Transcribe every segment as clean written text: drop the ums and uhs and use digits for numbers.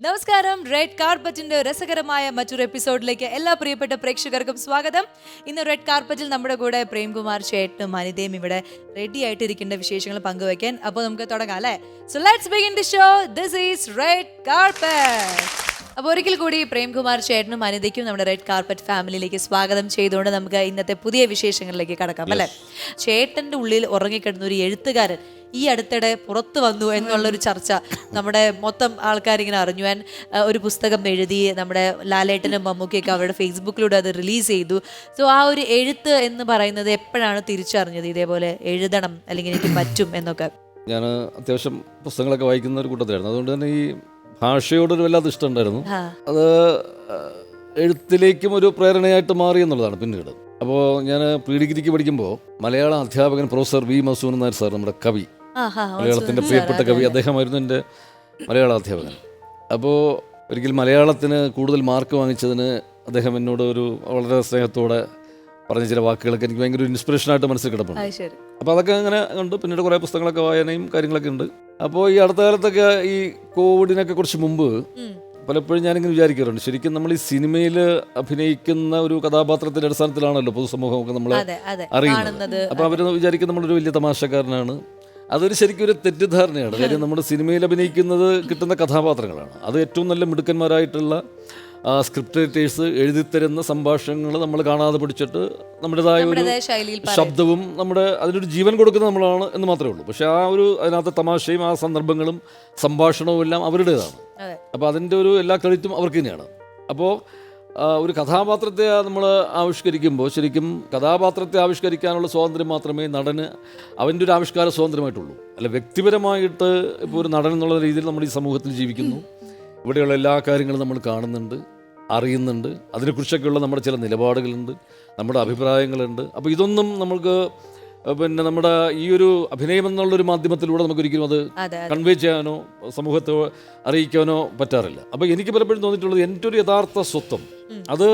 നമസ്കാരം. റെഡ് കാർപ്പറ്റിന്റെ രസകരമായ മറ്റൊരു എപ്പിസോഡിലേക്ക് എല്ലാ പ്രിയപ്പെട്ട പ്രേക്ഷകർക്കും സ്വാഗതം. ഇന്ന് റെഡ് കാർപ്പറ്റിൽ നമ്മുടെ കൂടെ പ്രേംകുമാർ ചേട്ടനും അനിതയും ഇവിടെ റെഡി ആയിട്ടിരിക്കേണ്ട വിശേഷങ്ങൾ പങ്കുവയ്ക്കാൻ. അപ്പോൾ നമുക്ക് തുടങ്ങാം അല്ലേ? So let's begin the show. This is red carpet. അപ്പോൾ ഒരിക്കൽ കൂടി പ്രേംകുമാർ ചേട്ടനും അനിതയ്ക്കും നമ്മുടെ റെഡ് കാർപ്പറ്റ് ഫാമിലിയിലേക്ക് സ്വാഗതം ചെയ്തുകൊണ്ട് നമുക്ക് ഇന്നത്തെ പുതിയ വിശേഷങ്ങളിലേക്ക് കടക്കാം അല്ലേ? ചേട്ടൻ്റെ ഉള്ളിൽ ഉറങ്ങിക്കിടന്ന ഒരു എഴുത്തുകാരൻ ഈ അടുത്തിടെ പുറത്തു വന്നു എന്നുള്ളൊരു ചർച്ച നമ്മുടെ മൊത്തം ആൾക്കാരിങ്ങനെ അറിഞ്ഞു. ഒരു പുസ്തകം എഴുതി നമ്മുടെ ലാലേട്ടനും മമ്മൂക്കിയൊക്കെ അവരുടെ ഫേസ്ബുക്കിലൂടെ അത് റിലീസ് ചെയ്തു. സോ ആ ഒരു എഴുത്ത് എന്ന് പറയുന്നത് എപ്പോഴാണ് തിരിച്ചറിഞ്ഞത് ഇതേപോലെ എഴുതണം അല്ലെങ്കിൽ എനിക്ക് പറ്റും എന്നൊക്കെ? ഞാൻ അത്യാവശ്യം പുസ്തകങ്ങളൊക്കെ വായിക്കുന്ന ഒരു കൂട്ടത്തിലായിരുന്നു. അതുകൊണ്ട് തന്നെ ഈ ഭാഷയോടൊരു വല്ലാതെ ഇഷ്ടമുണ്ടായിരുന്നു. അത് എഴുത്തിലേക്കും ഒരു പ്രേരണയായിട്ട് മാറി എന്നുള്ളതാണ് പിന്നീട്. അപ്പോൾ ഞാൻ പ്രീ ഡിഗ്രിക്ക് പഠിക്കുമ്പോൾ മലയാള അധ്യാപകൻ പ്രൊഫസർ വി മസൂൻ നായർ സാർ, നമ്മുടെ കവി, മലയാളത്തിൻ്റെ പ്രിയപ്പെട്ട കവി, അദ്ദേഹമായിരുന്നു എൻ്റെ മലയാള അധ്യാപകൻ. അപ്പോൾ ഒരിക്കൽ മലയാളത്തിന് കൂടുതൽ മാർക്ക് വാങ്ങിച്ചതിന് അദ്ദേഹം എന്നോട് ഒരു വളരെ സ്നേഹത്തോടെ പറഞ്ഞ ചില വാക്കുകളൊക്കെ എനിക്ക് ഭയങ്കര ഒരു ഇൻസ്പിറേഷനായിട്ട് മനസ്സിൽ കിടപ്പുണ്ട്. അപ്പോൾ അതൊക്കെ അങ്ങനെ കണ്ട് പിന്നീട് കുറേ പുസ്തകങ്ങളൊക്കെ വായനയും കാര്യങ്ങളൊക്കെ ഉണ്ട്. അപ്പോൾ ഈ അടുത്ത കാലത്തൊക്കെ ഈ കോവിഡിനൊക്കെ കുറച്ച് മുമ്പ് പലപ്പോഴും ഞാനിങ്ങനെ വിചാരിക്കാറുണ്ട്, ശരിക്കും നമ്മൾ ഈ സിനിമയിൽ അഭിനയിക്കുന്ന ഒരു കഥാപാത്രത്തിന്റെ അടിസ്ഥാനത്തിലാണല്ലോ പൊതുസമൂഹമൊക്കെ നമ്മളെ അറിയുന്നത്. അപ്പോൾ അവർ വിചാരിക്കും നമ്മളൊരു വലിയ തമാശക്കാരനാണ്. അതൊരു ശരിക്കും ഒരു തെറ്റിദ്ധാരണയാണ്. കാര്യം നമ്മുടെ സിനിമയിൽ അഭിനയിക്കുന്നത് കിട്ടുന്ന കഥാപാത്രങ്ങളാണ്. അത് ഏറ്റവും നല്ല മിടുക്കന്മാരായിട്ടുള്ള സ്ക്രിപ്റ്റ് റൈറ്റേഴ്സ് എഴുതിത്തരുന്ന സംഭാഷണങ്ങൾ നമ്മൾ കാണാതെ പഠിച്ചിട്ട് നമ്മുടേതായ ഒരു ശബ്ദവും നമ്മുടെ അതിനൊരു ജീവൻ കൊടുക്കുന്നത് നമ്മളാണ് എന്ന് മാത്രമേ ഉള്ളൂ. പക്ഷെ ആ ഒരു അതിനകത്ത് തമാശയും ആ സന്ദർഭങ്ങളും സംഭാഷണവും എല്ലാം അവരുടേതാണ്. അപ്പോൾ അതിൻ്റെ ഒരു എല്ലാ ക്രെഡിറ്റും അവർക്ക് തന്നെയാണ്. അപ്പോൾ ഒരു കഥാപാത്രത്തെ നമ്മൾ ആവിഷ്കരിക്കുമ്പോൾ ശരിക്കും കഥാപാത്രത്തെ ആവിഷ്കരിക്കാനുള്ള സ്വാതന്ത്ര്യം മാത്രമേ നടന് അവൻ്റെ ഒരു ആവിഷ്കാര സ്വാതന്ത്ര്യമായിട്ടുള്ളൂ. അല്ല, വ്യക്തിപരമായിട്ട് ഇപ്പോൾ ഒരു നടൻ എന്നുള്ള രീതിയിൽ നമ്മൾ ഈ സമൂഹത്തിൽ ജീവിക്കുന്നു, ഇവിടെയുള്ള എല്ലാ കാര്യങ്ങളും നമ്മൾ കാണുന്നുണ്ട്, അറിയുന്നുണ്ട്, അതിനെക്കുറിച്ചൊക്കെയുള്ള നമ്മുടെ ചില നിലപാടുകളുണ്ട്, നമ്മുടെ അഭിപ്രായങ്ങളുണ്ട്. അപ്പോൾ ഇതൊന്നും നമുക്ക് പിന്നെ നമ്മുടെ ഈ ഒരു അഭിനയം എന്നുള്ളൊരു മാധ്യമത്തിലൂടെ നമുക്കൊരിക്കലും അത് കൺവേ ചെയ്യാനോ സമൂഹത്തെ അറിയിക്കാനോ പറ്റാറില്ല. അപ്പോൾ എനിക്ക് പലപ്പോഴും തോന്നിയിട്ടുള്ളത് എൻ്റെ ഒരു യഥാർത്ഥ സ്വത്വം അത്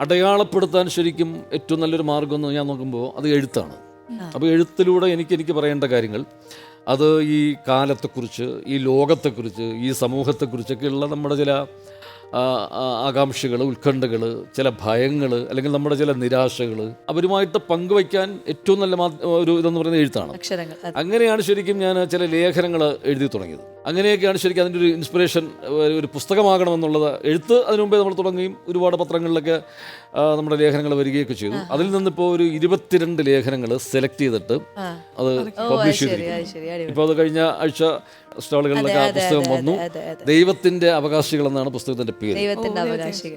അടയാളപ്പെടുത്താൻ ശരിക്കും ഏറ്റവും നല്ലൊരു മാർഗം എന്ന് ഞാൻ നോക്കുമ്പോൾ അത് എഴുത്താണ്. അപ്പോൾ എഴുത്തിലൂടെ എനിക്ക് പറയേണ്ട കാര്യങ്ങൾ അത് ഈ കാലത്തെക്കുറിച്ച്, ഈ ലോകത്തെക്കുറിച്ച്, ഈ സമൂഹത്തെക്കുറിച്ചൊക്കെയുള്ള നമ്മുടെ ചില ആകാംക്ഷകൾ, ഉത്കണ്ഠകൾ, ചില ഭയങ്ങൾ, അല്ലെങ്കിൽ നമ്മുടെ ചില നിരാശകൾ അവരുമായിട്ട് പങ്കുവയ്ക്കാൻ ഏറ്റവും നല്ല ഒരു ഇതെന്ന് പറയുന്നത് എഴുത്താണ്. അങ്ങനെയാണ് ശരിക്കും ഞാൻ ചില ലേഖനങ്ങൾ എഴുതി തുടങ്ങിയത്. അങ്ങനെയൊക്കെയാണ് ശരിക്കും അതിൻ്റെ ഒരു ഇൻസ്പിറേഷൻ ഒരു പുസ്തകമാകണമെന്നുള്ളത്. എഴുത്ത് അതിനു മുമ്പേ നമ്മൾ തുടങ്ങുകയും ഒരുപാട് പത്രങ്ങളിലൊക്കെ നമ്മുടെ ലേഖനങ്ങൾ വരികയൊക്കെ ചെയ്തു. അതിൽ നിന്നിപ്പോൾ ഒരു 22 ലേഖനങ്ങൾ സെലക്ട് ചെയ്തിട്ട് അത് പബ്ലിഷ് ചെയ്തിരിക്കുന്നു. ഇപ്പോൾ അത് കഴിഞ്ഞ ആഴ്ച സ്റ്റാളുകളിലൊക്കെ ആ പുസ്തകം വന്നു. ദൈവത്തിന്റെ അവകാശികൾ എന്നാണ് പുസ്തകത്തിന്റെ പേര്.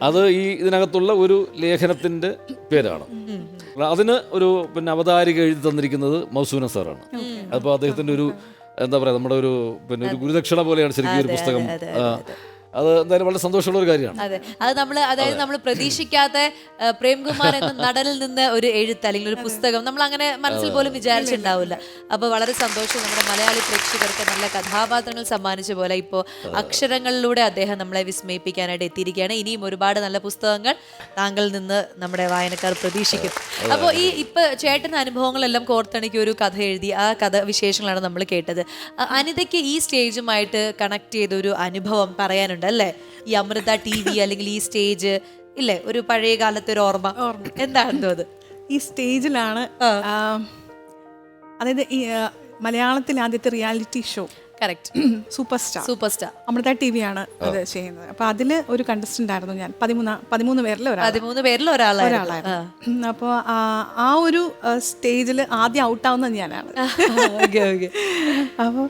അത് ഈ ഇതിനകത്തുള്ള ഒരു ലേഖനത്തിന്റെ പേരാണ്. അതിന് ഒരു അവതാരിക എഴുതി തന്നിരിക്കുന്നത് മൗസൂന സാറാണ്. അപ്പോൾ അദ്ദേഹത്തിന്റെ ഒരു എന്താ പറയുക, നമ്മുടെ ഒരു ഒരു ഗുരുദക്ഷിണ പോലെയാണ് ശരിക്കും ഒരു പുസ്തകം. അത് എന്തായാലും വളരെ സന്തോഷമുള്ള ഒരു കാര്യമാണ്. അതെ, അത് നമ്മൾ പ്രതീക്ഷിക്കാത്ത പ്രേംകുമാർ എന്ന നടനിൽ നിന്ന് ഒരു എഴുത്ത് അല്ലെങ്കിൽ ഒരു പുസ്തകം നമ്മൾ അങ്ങനെ മനസ്സിൽ പോലും വിചാരിച്ചിട്ടുണ്ടാവില്ല. അപ്പോൾ വളരെ സന്തോഷം. നമ്മുടെ മലയാളി പ്രേക്ഷകർക്ക് നല്ല കഥാപാത്രങ്ങൾ സമ്മാനിച്ച പോലെ ഇപ്പോൾ അക്ഷരങ്ങളിലൂടെ അദ്ദേഹം നമ്മളെ വിസ്മയിപ്പിക്കാനായിട്ട് എത്തിയിരിക്കുകയാണ്. ഇനിയും ഒരുപാട് നല്ല പുസ്തകങ്ങൾ താങ്കളിൽ നിന്ന് നമ്മുടെ വായനക്കാർ പ്രതീക്ഷിക്കും. അപ്പോൾ ഈ ഇപ്പൊ ചേട്ടൻ്റെ അനുഭവങ്ങളെല്ലാം കോർത്തിണക്കി ഒരു കഥ എഴുതി. ആ കഥ വിശേഷങ്ങളാണ് നമ്മൾ കേട്ടത്. അനിതയ്ക്ക് ഈ സ്റ്റേജുമായിട്ട് കണക്ട് ചെയ്ത ഒരു അനുഭവം പറയാനുണ്ട് അല്ലേ? ഈ അമൃത TV അല്ലെങ്കിൽ ഈ സ്റ്റേജ് ഇല്ലേ, ഒരു പഴയ കാലത്തെ ഒരു ഓർമ്മ എന്താണെന്നോ? അത് ഈ സ്റ്റേജിലാണ്, അതായത് ഈ മലയാളത്തിലെ ആദ്യത്തെ reality show super star Amrita TV ആണ് അത് ചെയ്യുന്നത്. അപ്പൊ അതില് ഒരു കണ്ടസ്റ്റന്റ് ആയിരുന്നു ഞാൻ. 13 പേരിൽ ഒരാളായിരുന്നു. അപ്പോൾ ആ ഒരു സ്റ്റേജിൽ ആദ്യം ഔട്ടാവുന്നത് ഞാനാണ്. അപ്പോൾ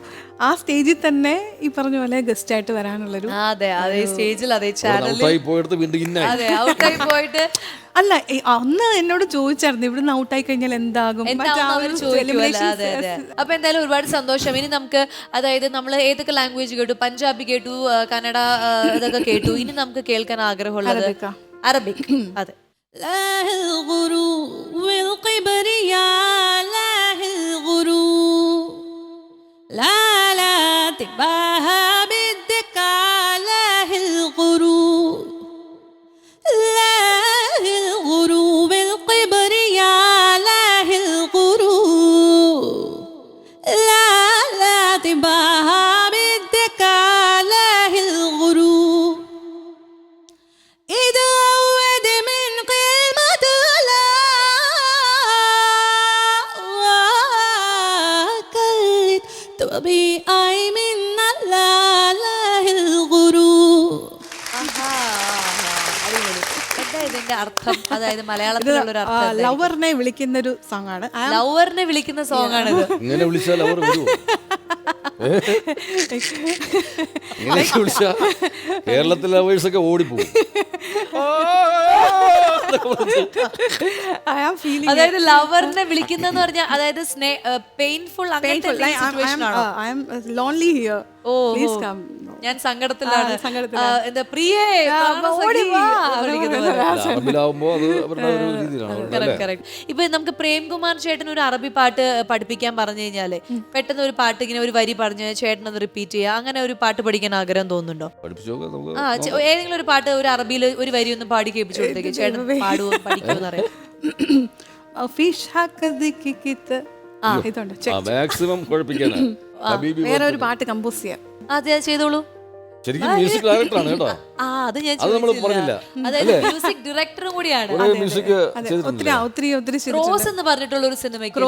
ആ സ്റ്റേജിൽ തന്നെ ഈ പറഞ്ഞ പോലെ ഗസ്റ്റ് ആയിട്ട് വരാനുള്ളൊരു അല്ല, അന്ന് എന്നോട് ചോദിച്ചായിരുന്നു ഇവിടുന്ന് ഔട്ടായി കഴിഞ്ഞാൽ എന്താകും. അപ്പൊ എന്തായാലും ഒരുപാട് സന്തോഷം. ഇനി നമുക്ക് അതായത് നമ്മൾ ഏതൊക്കെ ലാംഗ്വേജ് കേട്ടു? പഞ്ചാബി കേട്ടു, കന്നഡ ഇതൊക്കെ കേട്ടു. ഇനി നമുക്ക് കേൾക്കാൻ ആഗ്രഹമുള്ളത് അറബിക്. അതെ. لا تباهى بالذكاء له الغرور അതിന്റെ അർത്ഥം, അതായത് മലയാളത്തിലുള്ള ഒരു അർത്ഥം? ലവറിനെ വിളിക്കുന്ന ഒരു സോങ് ആണ്. ലവറിനെ വിളിക്കുന്ന സോങ് ആണിത്. ഇങ്ങനെ വിളിച്ചാൽ അവർ വരുമോ? ഇങ്ങനെയൊക്കെ വിളിച്ചാ കേരളത്തിലെ ലവേഴ്സൊക്കെ ഓടിപ്പോകും. അതായത് ലവറിനെ വിളിക്കുന്ന പറഞ്ഞാൽ അതായത് പെയിൻഫുൾ ഞാൻ സങ്കടത്തിലാണ്, എന്താ പ്രിയേ ഇപ്പൊ നമുക്ക് പ്രേംകുമാർ ചേട്ടൻ ഒരു അറബി പാട്ട് പഠിപ്പിക്കാൻ പറഞ്ഞു കഴിഞ്ഞാല് പെട്ടെന്ന് ഒരു പാട്ട് ഇങ്ങനെ ഒരു വരി പറഞ്ഞ് ചേട്ടൻ അത് റിപ്പീറ്റ് ചെയ്യുക, അങ്ങനെ ഒരു പാട്ട് പഠിക്കാൻ ആഗ്രഹം തോന്നുന്നുണ്ടോ? ഏതെങ്കിലും ഒരു പാട്ട് ഒരു അറബിയിൽ ഒരു വരി ഒന്ന് പാടി കേൾപ്പിച്ചു കൊടുത്തേക്ക്, ചേട്ടൻ പാടുവോ പഠിക്കുമെന്ന് അറിയാം. വേറെ ഒരു പാട്ട് കമ്പോസ് ചെയ്യാം. അതെ ചെയ്തോളൂ. ശരിക്കും മ്യൂസിക് ഡയറക്ടറാണ് കേട്ടോ. അത് നമ്മൾ പറഞ്ഞില്ല. അതായത് മ്യൂസിക് ഡയറക്ടറും കൂടിയാണ്. മ്യൂസിക് ക്രോസ് എന്ന് പറഞ്ഞിട്ടുള്ള ഒരു സിനിമയ്ക്ക്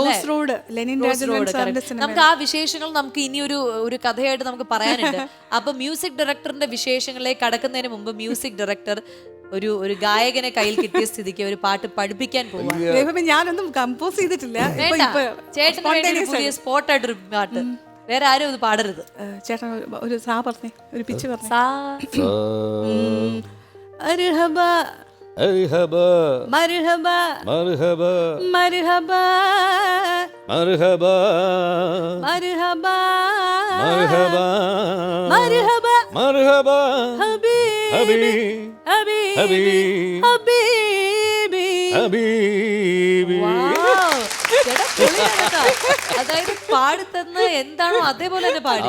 നമുക്ക് ആ വിശേഷങ്ങൾ നമുക്ക് ഇനി ഒരു കഥയായിട്ട് നമുക്ക് പറയാനുണ്ട്. അപ്പൊ മ്യൂസിക് ഡയറക്ടറിന്റെ വിശേഷങ്ങളിലേക്ക് കടക്കുന്നതിന് മുമ്പ് മ്യൂസിക് ഡയറക്ടർ ഒരു ഗായകനെ കയ്യിൽ കിട്ടിയ സ്ഥിതിക്ക് ഒരു പാട്ട് പഠിപ്പിക്കാൻ പോവാ. ഞാനൊന്നും കമ്പോസ് ചെയ്തിട്ടില്ല. ചേട്ടന് പുതിയ സ്പോട്ടായിട്ടൊരു പാട്ട്, വേറെ ആരും ഇത് പാടരുത്. ചേട്ടൻ ഒരു സാ പറഞ്ഞേ, ഒരു പിച്ച് പറഞ്ഞേ. മർഹബാ മർഹബാ മർഹബാ മർഹബാ മർഹബാ മർഹബാ മർഹബാ മർഹബാ മർഹബാ മർഹബാ ഹബീബി ഹബീബി ഹബീബി ഹബീബി. അതായത് പാടുത്തന്ന് എന്താണോ അതേപോലെ തന്നെ പാടി.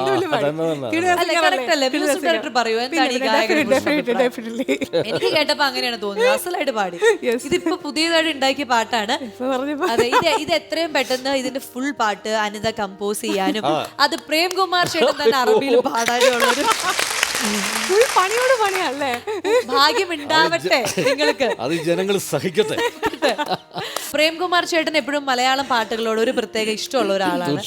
പറയൂ എന്താണ് ഈ ഗായകൻ? എനിക്ക് കേട്ടപ്പോ അങ്ങനെയാണ് തോന്നിയത്, അസലായിട്ട് പാടി. ഇതിപ്പോ പുതിയതായിട്ട് ഉണ്ടാക്കിയ പാട്ടാണ്. അതെ, ഇത് എത്രയും പെട്ടെന്ന് ഇതിന്റെ ഫുൾ പാട്ട് അനിത കമ്പോസ് ചെയ്യാനും അത് പ്രേംകുമാർ ചേട്ടൻ തന്നെ അറബിയിൽ പാടാനും ഉള്ളൊരു പണിയോട് പണിയല്ലേ. ഭാഗ്യം ഉണ്ടാവട്ടെ നിങ്ങൾക്ക്, അത് ജനങ്ങൾ സഹിക്കട്ടെ. പ്രേംകുമാർ ചേട്ടൻ എപ്പോഴും മലയാളം പാട്ടുകളോട് ഒരു പ്രത്യേക ഇഷ്ടമുള്ള ഒരാളാണ്.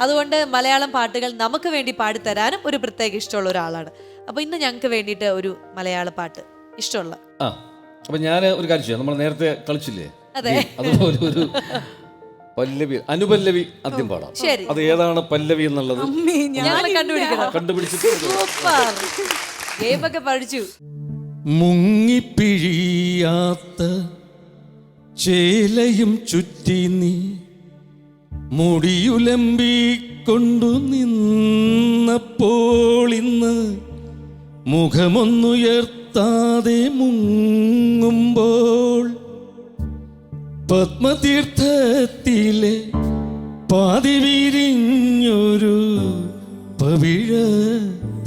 അതുകൊണ്ട് മലയാളം പാട്ടുകൾ നമുക്ക് വേണ്ടി പാടിത്തരാനും ഒരു പ്രത്യേക ഇഷ്ടമുള്ള ഒരാളാണ്. അപ്പൊ ഇന്ന് ഞങ്ങൾക്ക് വേണ്ടിയിട്ട് ഒരു മലയാള പാട്ട് ഇഷ്ടമുള്ള. അപ്പൊ ഞാൻ ഒരു കാര്യം ചെയ്യാം, നമ്മൾ നേരത്തെ കളിച്ചില്ലേ, അതുപോലെ ഒരു പല്ലവി അനുപല്ലവി ആദ്യം പാടാം. അത് ഏതാണ് പല്ലവി എന്നുള്ളത് കണ്ടുപിടിച്ചിട്ട് പഠിച്ചു. മുങ്ങിപ്പിഴിയാത്ത ചേലയും ചുറ്റി നീ മുടിയുലമ്പിക്കൊണ്ടു നിന്നപ്പോൾ ഇന്ന് മുഖമൊന്നുയർത്താതെ മുങ്ങുമ്പോൾ പത്മതീർത്ഥത്തിലെ പാതി വിരിഞ്ഞൊരു പവിഴ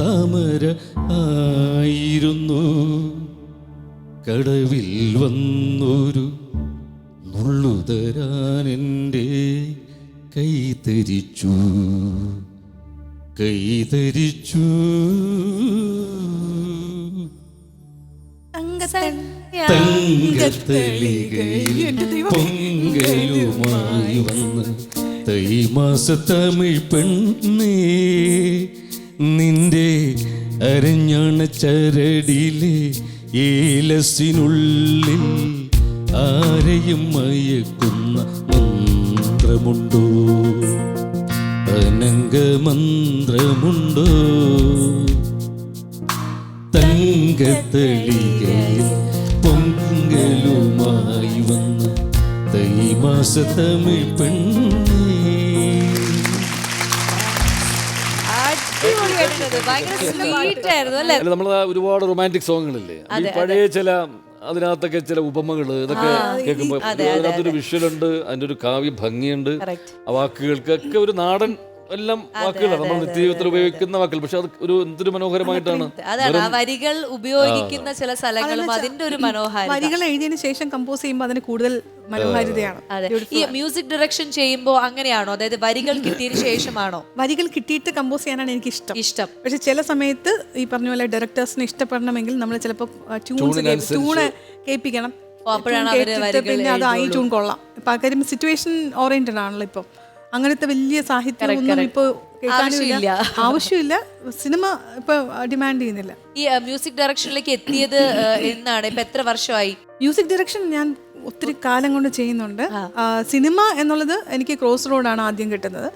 താമര ആയിരുന്നു. കടവിൽ വന്നൊരു നുള്ളുതരാൻ എൻ്റെ കൈതരിച്ചു കൈതരിച്ചു. തങ്കത്തളികയിൽ പൊങ്കലുമായി വന്ന് തൈമാസ തമിഴ് പെണ്ണേ, നിന്റെ അരഞ്ഞാണ ചരടിലെ ഏലസിനുള്ളിൽ ആരെയും മയക്കുന്ന മന്ത്രമുണ്ടോ, അനംഗ മന്ത്രമുണ്ടോ? തങ്കത്തളികയിൽ പൊങ്കലുമായി വന്ന തൈമാസ തമിഴ് പെണ്ണേ. നമ്മള് ഒരുപാട് റൊമാൻറ്റിക് സോങ്ങുകളില്ലേ, ഈ പഴയ ചില അതിനകത്തൊക്കെ ചില ഉപമകള് ഇതൊക്കെ കേൾക്കുമ്പോ അതിനകത്തൊരു വിഷ്വലുണ്ട്, അതിന്റെ ഒരു കാവ്യ ഭംഗിയുണ്ട്, ആ വാക്കുകൾക്കൊക്കെ ഒരു നാടൻ എല്ലാം വാക്കുകളാണ് നമ്മൾ നിത്യജീവിതത്തിൽ ഉപയോഗിക്കുന്ന വാക്കുകൾ. പക്ഷെ അത് ഒരു എന്തൊരു മനോഹരമായിട്ടാണ് അതാണ് ആ വരികൾ ഉപയോഗിക്കുന്ന ചില സ്ഥലങ്ങളും അതിന്റെ ഒരു മനോഹാരിത. വരികൾ എഴുതിയതിനു ശേഷം കമ്പോസ് ചെയ്യുമ്പോൾ അതിന് കൂടുതൽ മനോഹാരിതയാണ്. ഈ മ്യൂസിക് ഡയറക്ഷൻ ചെയ്യുമ്പോൾ അങ്ങനെയാണോ, അതായത് വരികൾ കിട്ടിയതിനു ശേഷമാണോ? വരികൾ കിട്ടിയിട്ട് കമ്പോസ് ചെയ്യാനാണ് എനിക്ക് ഇഷ്ടം. പക്ഷെ ചില സമയത്ത് ഈ പറഞ്ഞ പോലെ ഡയറക്ടേഴ്സിന് ഇഷ്ടപ്പെടണമെങ്കിൽ നമ്മൾ ചിലപ്പോൾ ട്യൂണ് കേൾപ്പിക്കണം. പിന്നെ അത് ഈ ട്യൂൺ കൊള്ളാം. ഇപ്പൊ കാര്യം സിറ്റുവേഷൻ ഓറിയന്റഡ് ആണല്ലോ. ഇപ്പൊ അങ്ങനത്തെ വലിയ സാഹിത്യം ഒന്നും ഇപ്പൊ കേൾക്കാനുമില്ല, ആവശ്യമില്ല. സിനിമ ഇപ്പൊ ഡിമാൻഡ് ചെയ്യുന്നില്ല. ഈ മ്യൂസിക് ഡയറക്ഷനിലേക്ക് എത്തിയത് എന്നാണ്? ഇപ്പൊ എത്ര വർഷമായി? മ്യൂസിക് ഡയറക്ഷൻ ഞാൻ ഒത്തിരി കാലം കൊണ്ട് ചെയ്യുന്നുണ്ട്. സിനിമ എന്നുള്ളത് എനിക്ക് ക്രോസ് റോഡാണ് ആദ്യം കിട്ടുന്നത്.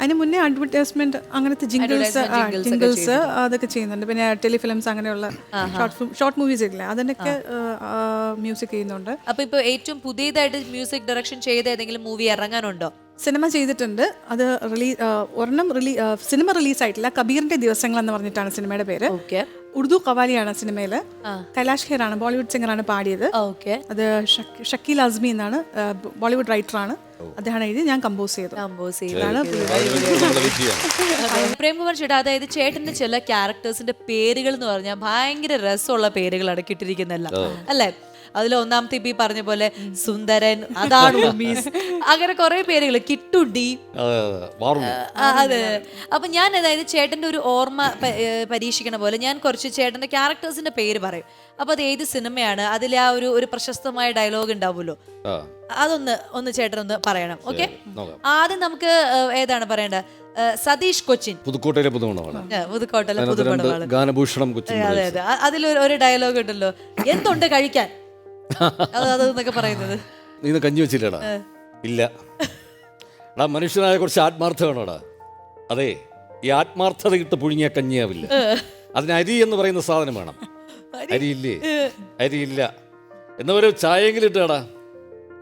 അതിന് മുന്നേ അഡ്വർടൈസ്മെന്റ് അങ്ങനത്തെ ജിംഗിൾസ് അതൊക്കെ ചെയ്യുന്നുണ്ട്. പിന്നെ ടെലിഫിലിംസ് അങ്ങനെയുള്ള ഷോർട്ട് മൂവീസ് ഇല്ലേ, അതിനൊക്കെ മ്യൂസിക് ചെയ്യുന്നുണ്ട്. അപ്പൊ ഇപ്പൊ ഏറ്റവും പുതിയതായിട്ട് മ്യൂസിക് ഡയറക്ഷൻ ചെയ്ത ഏതെങ്കിലും മൂവി ഇറങ്ങാനുണ്ടോ? സിനിമ ചെയ്തിട്ടുണ്ട്. അത് സിനിമ റിലീസായിട്ടില്ല. കബീറിന്റെ ദിവസങ്ങൾ എന്ന് പറഞ്ഞിട്ടാണ് സിനിമയുടെ പേര്. ഉറുദു കവാലിയാണ് സിനിമയില്. കൈലാഷ് ഖേറാണ്, ബോളിവുഡ് സിംഗറാണ് പാടിയത്. അത് ഷക്കീൽ അസ്മി എന്നാണ്, ബോളിവുഡ് റൈറ്ററാണ്. അദ്ദേഹമാണ് എഴുതി, ഞാൻ കമ്പോസ് ചെയ്തു. പ്രേംകുമാർ ചേട്ടാ, അതായത് ചേട്ടന്റെ ചില ക്യാരക്ടേഴ്സിന്റെ പേരുകൾ എന്ന് പറഞ്ഞാൽ ഭയങ്കര രസമുള്ള പേരുകളാണ് കിട്ടിയിരിക്കുന്നല്ല അല്ലേ? അതിൽ ഒന്നാമത്തെ ഇപ്പൊ ഈ പറഞ്ഞ പോലെ സുന്ദരൻ, അതാണ് ഉമീസ്, അങ്ങനെ കുറെ പേരുകൾ, കിട്ടുണ്ടി. അതെ. അപ്പൊ ഞാൻ അതായത് ചേട്ടന്റെ ഒരു ഓർമ്മ പരീക്ഷിക്കണ പോലെ ഞാൻ കുറച്ച് ചേട്ടന്റെ ക്യാരക്ടേഴ്സിന്റെ പേര് പറയും. അപ്പൊ അത് ഏത് സിനിമയാണ്, അതിൽ ആ ഒരു പ്രശസ്തമായ ഡയലോഗ് ഉണ്ടാവുമല്ലോ, അതൊന്ന് ചേട്ടനൊന്ന് പറയണം. ഓക്കെ, ആദ്യം നമുക്ക് ഏതാണ് പറയേണ്ടത്? സതീഷ് കൊച്ചിൻ, പുതുക്കോട്ടയിലെ പുതുമണവാളൻ. പുതുക്കോട്ടയിലെ പുതുമണവാളൻ, ഗാനഭൂഷണം കൊച്ചിൻ. അതെ അതെ. അതിലൊരു ഡയലോഗ് ഉണ്ടല്ലോ, എന്തുണ്ട് കഴിക്കാൻ, അതെന്നൊക്കെ പറയുന്നത്. നീ കഞ്ഞി വെച്ചില്ലടാ? ഇല്ല. എടാ, മനുഷ്യനായ കുറച്ച് ആത്മാർത്ഥ വേണോടാ. അതെ, ഈ ആത്മാർത്ഥത ഇട്ട് പുഴുങ്ങിയ കഞ്ഞിയാവില്ല. അതിന് അരി എന്ന് പറയുന്ന സാധനം വേണം. അരിയില്ലേ? അരിയില്ല. എന്നവരെ ചായയെങ്കിലും ഇട്ടാടാ.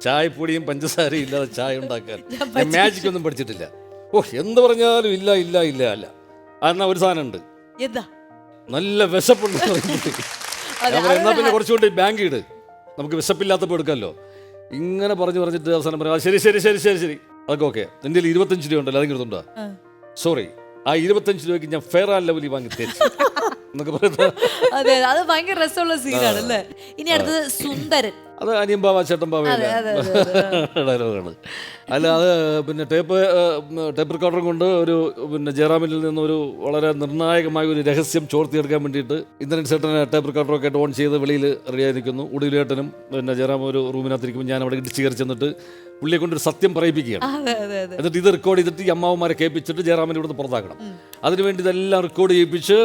ചായപ്പൊടിയും പഞ്ചസാരയും ഇല്ലാതെ ചായ ഉണ്ടാക്കാൻ മാജിക് ഒന്നും പഠിച്ചിട്ടില്ല. എന്ത് പറഞ്ഞാലും ഇല്ല ഇല്ല ഇല്ല അല്ല. എന്നാ ഒരു സാധനം ഉണ്ട്, നല്ല വിശപ്പുണ്ട്. എന്നാ പിന്നെ കുറച്ചുകൊണ്ട് ബാങ്ക് ഇട്, നമുക്ക് വിശപ്പില്ലാത്തപ്പോൾ എടുക്കാമല്ലോ. ഇങ്ങനെ പറഞ്ഞിട്ട് അവസാനം പറയാം, ശരി ശരി ശരി ശരി ശരി അതൊക്കെ ഓക്കെ. നിന്റെ 25 രൂപ ഉണ്ടല്ലോ, അതെങ്കിലും എടുത്തുണ്ടോ? സോറി, ആ 25 രൂപയ്ക്ക് ഞാൻ ഫെയർ ആൻഡ് ലവ്ലി വാങ്ങി തേച്ചു എന്നൊക്കെ പറയുന്നത്. അതെ, അത് ഭയങ്കര രസമുള്ള സീനാണ് അല്ലേ? ഇനി അടുത്തത് സുന്ദരൻ. അത് അനിയൻ ബാവ ചേട്ടൻ ബാവയുടെ ഡയലോഗാണ്. അല്ല, അത് പിന്നെ ടേപ്പ് റെക്കോർഡർ കൊണ്ട് ഒരു പിന്നെ ജയറാമിൽ നിന്നൊരു വളരെ നിർണായകമായ ഒരു രഹസ്യം ചോർത്തിയെടുക്കാൻ വേണ്ടിയിട്ട് ഇന്ദ്രൻ ചേട്ടനെ ടേപ്പ് റെക്കോർഡറൊക്കെ ഓൺ ചെയ്ത് വെളിയിൽ റെഡിയായിരിക്കുന്നു. ഉടിയിലേട്ടനും പിന്നെ ജയറാം ഒരു റൂമിനകത്തിരിക്കുമ്പോൾ ഞാൻ അവിടെ ഇടിച്ച് കയറി ചെന്നിട്ട് പുള്ളിയെ കൊണ്ടൊരു സത്യം പറയിപ്പിക്കുകയാണ്. എന്നിട്ട് ഇത് റെക്കോർഡ് ചെയ്തിട്ട് ഈ അമ്മാവന്മാരെ കേൾപ്പിച്ചിട്ട് ജയറാമിനെ ഇവിടുന്ന് പുറത്താക്കണം. അതിനുവേണ്ടി ഇതെല്ലാം റെക്കോർഡ് ചെയ്യിപ്പിച്ച്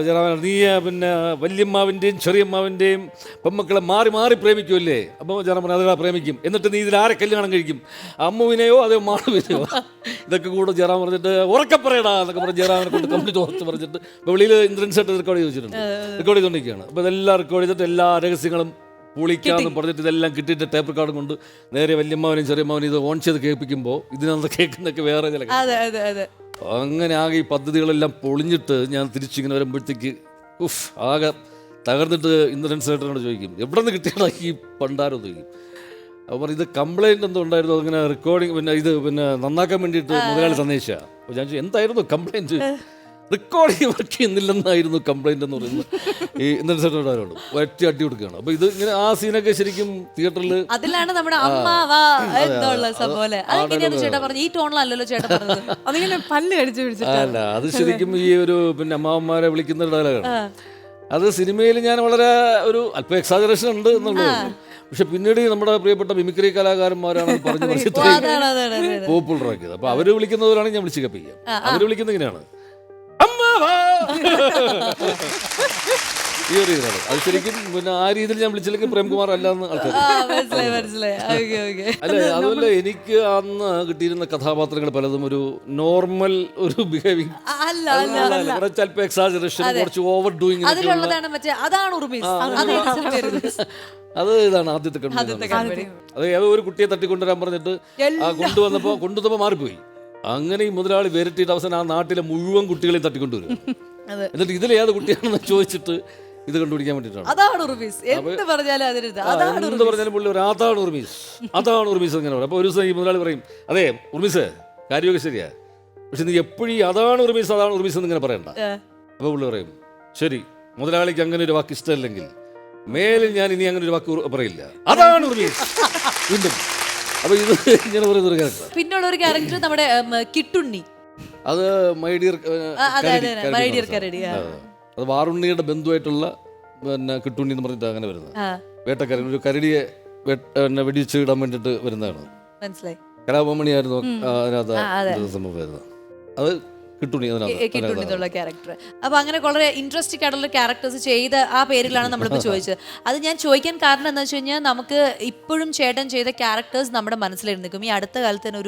ജയറാമൻ, നീ പിന്നെ വല്യമ്മാവിൻ്റെയും ചെറിയമ്മാവിൻ്റെയും പെമ്മക്കളെ മാറി മാറി പ്രേമിക്കുമല്ലേ? അപ്പോൾ ജയറാമൻ അതെല്ലാം പ്രേമിക്കും. എന്നിട്ട് നീ ഇതിൽ ആരെ കല്യാണം കഴിക്കും, അമ്മുവിനെയോ അതോ മാളുവിനെയോ? ഇതൊക്കെ കൂടെ ജയറാം പറഞ്ഞിട്ട് ഉറക്കെ പറയടാ എന്നൊക്കെ പറഞ്ഞ് ജയറാമിനെ കൊണ്ട് കംപ്ലീറ്റ് ഉറച്ച് പറഞ്ഞിട്ട് വെളിയിൽ ഇന്ദ്രൻ സെറ്റ് റെക്കോർഡ് ചെയ്ത് വെച്ചിട്ടുണ്ട്. റെക്കോർഡ് ചെയ്തുകൊണ്ടിരിക്കുകയാണ്. അപ്പോൾ ഇതെല്ലാം റെക്കോർഡ് ചെയ്തിട്ട് എല്ലാ രഹസ്യങ്ങളും പൊളിക്കാന്ന് പറഞ്ഞിട്ട് ഇതെല്ലാം കിട്ടിയിട്ട് ടേപ്പ് റെക്കോർഡ് കൊണ്ട് നേരെ വല്യമ്മാവനെയും ചെറിയമ്മാവനും ഇത് ഓൺ ചെയ്ത് കേൾപ്പിക്കുമ്പോൾ ഇതിനകത്ത് കേൾക്കുന്നൊക്കെ വേറെ ചില. അങ്ങനെ ആകെ ഈ പദ്ധതികളെല്ലാം പൊളിഞ്ഞിട്ട് ഞാൻ തിരിച്ചിങ്ങനെ വരുമ്പോഴത്തേക്ക് ആകെ തകർന്നിട്ട് ഇന്ദ്രൻ സേട്ടനോട് ചോദിക്കും, എവിടെ നിന്ന് കിട്ടിയതാ ഈ പണ്ടാരം ചോദിക്കും. അപ്പോൾ ഇത് കംപ്ലൈൻറ്റ് എന്തോ ഉണ്ടായിരുന്നു, അതിങ്ങനെ റെക്കോർഡിങ് പിന്നെ ഇത് പിന്നെ നന്നാക്കാൻ വേണ്ടിയിട്ട് മുതലാളി സന്ദേശിച്ചാണ്. അപ്പോൾ ഞാൻ ചോദിച്ചു, എന്തായിരുന്നു കംപ്ലൈൻറ്റ്? റെക്കോർഡിങ് വർക്ക് ചെയ്യുന്നില്ലെന്നായിരുന്നു കംപ്ലൈൻറ്റ് എന്ന് പറയുന്നത്. ഈ ഇന്ദ്രൻ സേട്ടനോട് ഒറ്റ അടി കൊടുക്കുകയാണ്. അപ്പോൾ ഇത് ഇങ്ങനെ ആ സീനൊക്കെ ശരിക്കും തിയേറ്ററിൽ അതിലാണ് നമ്മുടെ അല്ല, അത് ശരിക്കും ഈ ഒരു പിന്നെ അമ്മാവന്മാരെ വിളിക്കുന്ന ഡയലോഗാണ്. അത് സിനിമയിൽ ഞാൻ വളരെ ഒരു അല്പം എക്സാജറേഷൻ ഉണ്ട് എന്നുള്ളത്. പക്ഷെ പിന്നീട് നമ്മുടെ പ്രിയപ്പെട്ട മിമിക്രി കലാകാരന്മാരാണ് പറഞ്ഞു പോപ്പുലറാക്കിയത്. അപ്പൊ അവര് വിളിക്കുന്നവരാണെങ്കിൽ ഞാൻ വിളിച്ച് കപ്പിക്കാം. അവര് വിളിക്കുന്നത് ഇങ്ങനെയാണ്, ഈ ഒരു ഇതാണ്. അത് ശരിക്കും പിന്നെ ആ രീതിയിൽ ഞാൻ വിളിച്ചില്ലെങ്കിൽ പ്രേംകുമാർ അല്ലാന്ന് ആൾക്കാർ. അല്ല, അതുപോലെ എനിക്ക് അന്ന് കിട്ടിയിരുന്ന കഥാപാത്രങ്ങൾ പലതും ഒരു നോർമൽ ഒരു ബിഹേവിംഗ്, ചിലപ്പോൾ എക്സാജറേഷൻ, കുറച്ച് ഓവർ ഡൂയിങ്. അത് ഇതാണ് ആദ്യത്തെ കണ്ടുപിടി. അത് ഏതോ ഒരു കുട്ടിയെ തട്ടിക്കൊണ്ടുവരാൻ പറഞ്ഞിട്ട് കൊണ്ടുവന്നപ്പോ മാറിപ്പോയി. അങ്ങനെ ഈ മുതലാളി വിരട്ടിയിട്ട് അവസാനം ആ നാട്ടിലെ മുഴുവൻ കുട്ടികളെയും തട്ടിക്കൊണ്ടുവരും. എന്നിട്ട് ഇതിലേത് കുട്ടിയാണെന്ന് ചോദിച്ചിട്ട് ഇത് കണ്ടുപിടിക്കാൻ വേണ്ടിയിട്ടാണ്. എന്ത് പറഞ്ഞാലും പുള്ളി ഒരു അതാണ് ഉർമീസ്, അതാണ് ഉർമീസ് അങ്ങനെ പറയും. അപ്പോൾ ഒരു ദിവസം ഈ മുതലാളി പറയും, അതെ ഉർമീസ് കാര്യമൊക്കെ ശരിയാ, പക്ഷെ നീ എപ്പോഴും അതാണ് ഉർമീസ് അതാണ് ഉർമീസ് എന്നിങ്ങനെ പറയണ്ട. അപ്പോൾ പുള്ളി പറയും, ശരി മുതലാളിക്ക് അങ്ങനെ ഒരു വാക്ക് ഇഷ്ടമല്ലെങ്കിൽ മേലിൽ ഞാൻ ഇനി അങ്ങനെ ഒരു വാക്ക് പറയില്ല, അതാണ് ഉർമീസ് വീണ്ടും. അപ്പൊ ഇത് ഇങ്ങനെ പറയുന്ന ഒരു ക്യാരക്ടർ. പിന്നുള്ള ഒരു ക്യാരക്ടർ നമ്മുടെ കിട്ടുണ്ണി, അത് മൈ ഡിയർ കരടി. അത് വാറുണ്ണിയുടെ ബന്ധുവായിട്ടുള്ള പിന്നെ കിട്ടുണ്ണി എന്ന് പറഞ്ഞിട്ട് അങ്ങനെ വരുന്നത്. വേട്ടക്കാരൻ ഒരു കരടിയെ വെടിവെച്ച് ഇടാൻ വേണ്ടിട്ട് വരുന്നതാണ്. മനസ്സിലായി. കലാഭവമണിയായിരുന്നു അതിനകത്ത് സംഭവമായിരുന്നു. അത് കിട്ടുന്നുള്ള ക്യാരക്ടർ. അപ്പൊ അങ്ങനെ വളരെ ഇൻട്രസ്റ്റിംഗ് ആയിട്ടുള്ള ക്യാരക്ടേഴ്സ് ചെയ്ത ആ പേരിലാണ് നമ്മളിപ്പോൾ ചോദിച്ചത്. അത് ഞാൻ ചോദിക്കാൻ കാരണം എന്താ വെച്ച് കഴിഞ്ഞാൽ നമുക്ക് ഇപ്പോഴും ചേട്ടൻ ചെയ്ത ക്യാരക്ടേഴ്സ് നമ്മുടെ മനസ്സിലിരുന്നിരിക്കും. ഈ അടുത്ത കാലത്ത് തന്നെ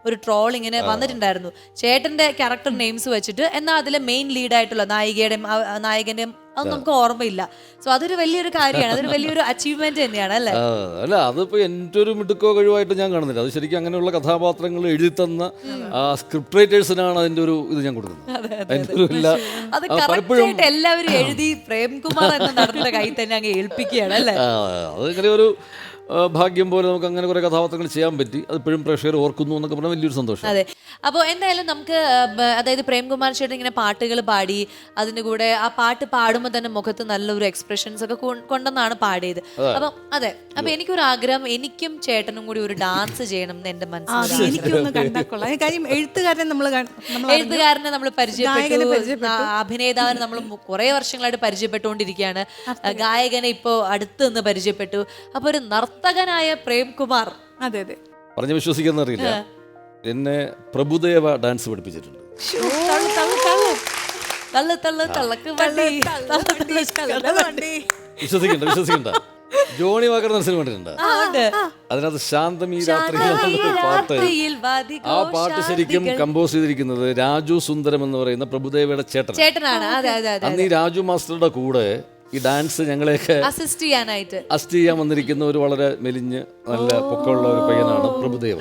ഒരു ട്രോൾ ഇങ്ങനെ വന്നിട്ടുണ്ടായിരുന്നു, ചേട്ടന്റെ ക്യാരക്ടർ നെയിംസ് വെച്ചിട്ട് എന്നാൽ അതിലെ മെയിൻ ലീഡായിട്ടുള്ള നായകന്റെയും അത് നമുക്ക് ഓർമ്മയില്ല. സോ അതൊരു വലിയൊരു കാര്യമാണ്, അതൊരു വലിയൊരു അച്ചീവ്മെന്റ് തന്നെയാണ് അല്ലേ? അല്ല, അതിപ്പോ എൻ്റെ ഒരു മിടുക്കോ കഴിവായിട്ട് ഞാൻ കാണുന്നില്ല. അത് ശരിക്കും അങ്ങനെയുള്ള കഥാപാത്രങ്ങൾ എഴുതി തന്ന സ്ക്രിപ്റ്റ് റൈറ്റേഴ്സിനാണ് അതിന്റെ ഒരു ഇത് ഞാൻ കൊടുക്കുന്നത്. അത് കറക്റ്റായിട്ട് എല്ലാവരും എഴുതി പ്രേംകുമാർ എന്ന നടന്റെ കയ്യിൽ തന്നെ അങ്ങ് ഏൽപ്പിക്കുകയാണ് അല്ലേ? അതിങ്ങനെ ഒരു ഭാഗ്യം പോലെ നമുക്ക് അങ്ങനെ കുറെ കഥാപാത്രങ്ങൾ ചെയ്യാൻ പറ്റി. അത് ഇപ്പോഴും പ്രേക്ഷകർ ഓർക്കുന്നു എന്നൊക്കെ പറഞ്ഞാൽ വലിയൊരു സന്തോഷം. അതെ. അപ്പോൾ എന്തായാലും നമുക്ക് അതായത് പ്രേംകുമാർ ചേട്ടൻ ഇങ്ങനെ പാട്ടുകൾ പാടി, അതിൻ്റെ കൂടെ ആ പാട്ട് പാടുമ്പോൾ തന്നെ മുഖത്ത് നല്ലൊരു എക്സ്പ്രഷൻസ് ഒക്കെ കൊണ്ടെന്നാണ് പാടിയത്. അപ്പം അതെ, അപ്പൊ എനിക്കൊരു ആഗ്രഹം, എനിക്കും ചേട്ടനും കൂടി ഒരു ഡാൻസ് ചെയ്യണം എന്ന് എന്റെ മനസ്സിൽ. എഴുത്തുകാരനെ നമ്മൾ പരിചയപ്പെട്ടു, അഭിനേതാവിനെ നമ്മൾ കുറെ വർഷങ്ങളായിട്ട് പരിചയപ്പെട്ടുകൊണ്ടിരിക്കുകയാണ്, ഗായകനെ ഇപ്പോ അടുത്ത് നിന്ന് പരിചയപ്പെട്ടു. അപ്പൊ ഒരു നർത്തകനായ പ്രേംകുമാർ, അതെ അതെ, പറഞ്ഞ് വിശ്വസിക്കുന്ന അറിയില്ല, എന്നെ പ്രഭുദേവ ഡാൻസ് പഠിപ്പിച്ചിട്ടുണ്ട്. വിശ്വസിക്കണ്ട. ജോണി വാക്കർ മനസ്സിൽ കണ്ടിട്ടുണ്ട്. അതിനകത്ത് ശാന്തമീ രാത്രിയിൽ പാട്ട്, ആ പാട്ട് ശരിക്കും കമ്പോസ് ചെയ്തിരിക്കുന്നത് രാജു സുന്ദരം എന്ന് പറയുന്ന പ്രഭുദേവയുടെ ചേട്ടനാണ്. അന്ന് ഈ രാജു മാസ്റ്ററുടെ കൂടെ ഈ ഡാൻസ് ഞങ്ങളെയൊക്കെ അസിസ്റ്റ് ചെയ്യാൻ വന്നിരിക്കുന്ന ഒരു വളരെ മെലിഞ്ഞ് നല്ല പൊക്കമുള്ള ഒരു പയ്യനാണ് പ്രഭുദേവ.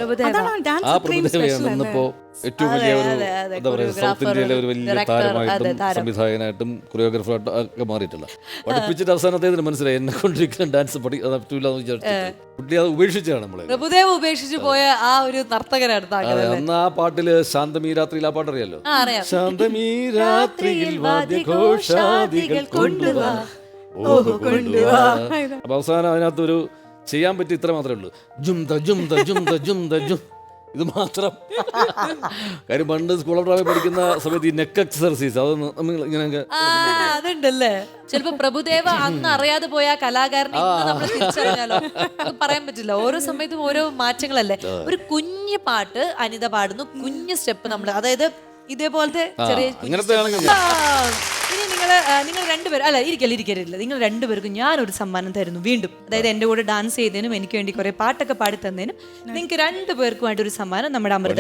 ആ പ്രഭുദേവയാണ് ഇന്നിപ്പോ ഏറ്റവും വലിയ ഒരു എന്താ പറയുക, സൗത്ത് ഇന്ത്യയിലെ ഒരു വലിയ താരമായിട്ടും സംവിധായകനായിട്ടും കൊറിയോഗ്രാഫറായിട്ടും ഒക്കെ മാറിയിട്ടില്ല. പഠിപ്പിച്ചിട്ട് അവസാനത്തേതിന് മനസ്സിലായി എന്നെ കൊണ്ടിരിക്കുന്ന ഡാൻസ് പറ്റില്ല എന്ന് വിചാരിച്ചിട്ട് കുട്ടി അത് ഉപേക്ഷിച്ചാണ് നമ്മളെ. പ്രഭുദേവ ഉപേക്ഷിച്ചു പോയ ആ ഒരു നർത്തകനാണ്. അന്ന് ആ പാട്ടില് ശാന്തമീ രാത്രിയിൽ ആ പാട്ടറിയാലോ, ശാന്തമീ രാത്രിയിൽ വാദ്യഘോഷാദികൾ കൊണ്ടുവാ. അപ്പൊ അവസാനം അതിനകത്തൊരു ചെയ്യാൻ പറ്റി ഇത്ര മാത്രമേ ഉള്ളൂ, ജുംദ ജുംദ ജുംദ ജുംദ ജും, ഇത് മാത്രം. കാര്യം പണ്ട് സ്കൂൾ ഓഫ് ഡ്രാമ പഠിക്കുന്ന സമയത്ത് ഈ നെക്ക് എക്സർസൈസ് അത് ഇങ്ങനെ അതുണ്ടല്ലേ. ചിലപ്പോ പ്രഭുദേവ അന്ന് അറിയാതെ പോയ കലാകാരനെ നമ്മൾ തിരിച്ചറിഞ്ഞാലോ, പറയാൻ പറ്റില്ല. ഓരോ സമയത്തും ഓരോ മാറ്റങ്ങളല്ലേ. ഒരു കുഞ്ഞു പാട്ട് അനിത പാടുന്നു, കുഞ്ഞു സ്റ്റെപ്പ് നമ്മൾ, അതായത് ഇതേപോലത്തെ ചെറിയ. ഇനി നിങ്ങൾ രണ്ടുപേരും അല്ല ഇരിക്കരുത്, നിങ്ങൾ രണ്ടുപേർക്കും ഞാനൊരു സമ്മാനം തരുന്നു വീണ്ടും. അതായത് എൻ്റെ കൂടെ ഡാൻസ് ചെയ്തതിനും എനിക്ക് വേണ്ടി കുറെ പാട്ടൊക്കെ പാടി തന്നതിനും നിങ്ങൾക്ക് രണ്ടുപേർക്കുമായിട്ടൊരു സമ്മാനം നമ്മുടെ അമൃത.